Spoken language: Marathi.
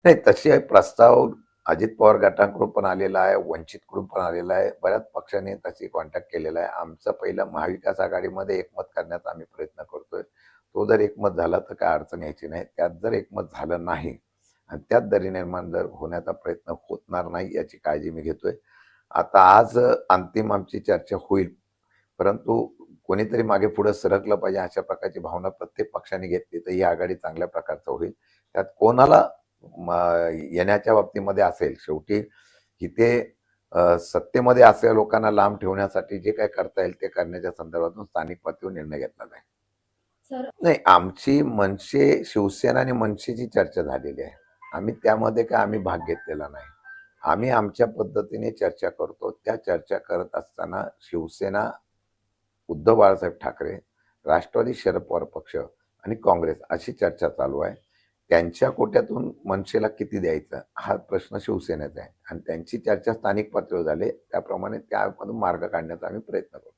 नाही, तसे प्रस्ताव अजित पवार गटाकडून पण आलेला आहे, वंचितकडून पण आलेला आहे. बऱ्याच पक्षांनी तशी कॉन्टॅक्ट केलेला आहे. आमचं पहिलं महाविकास आघाडीमध्ये एकमत करण्याचा आम्ही प्रयत्न करतोय. तो जर एकमत झाला तर काय अडचण यायची नाही. त्यात जर एकमत झालं नाही आणि त्यात दरी निर्माण जर होण्याचा प्रयत्न होणार नाही याची काळजी मी घेतोय. आता आज अंतिम आमची चर्चा होईल, परंतु कोणीतरी मागे पुढे सरकलं पाहिजे अशा प्रकारची भावना प्रत्येक पक्षाने घेतली तर ही आघाडी चांगल्या प्रकारचं होईल. त्यात कोणाला येण्याच्या बाबतीमध्ये असेल, शेवटी इथे सत्तेमध्ये असलेल्या लोकांना लांब ठेवण्यासाठी जे काही करता येईल ते करण्याच्या संदर्भातून स्थानिक पातळीवर निर्णय घेतला जाईल. नाही, आमची मनसे, शिवसेना आणि मनसेची चर्चा झालेली आहे. आम्ही त्यामध्ये काय आम्ही भाग घेतलेला नाही. आम्ही आमच्या पद्धतीने चर्चा करतो. त्या चर्चा करत असताना शिवसेना, उद्धव बाळासाहेब ठाकरे, राष्ट्रवादी शरद पवार पक्ष आणि काँग्रेस अशी चर्चा चालू आहे. त्यांच्या कोट्यातून मनसेला किती द्यायचं हा प्रश्न शिवसेनेचा आहे आणि त्यांची चर्चा स्थानिक पातळीवर झाली. त्याप्रमाणे त्यामधून मार्ग काढण्याचा आम्ही प्रयत्न करतो.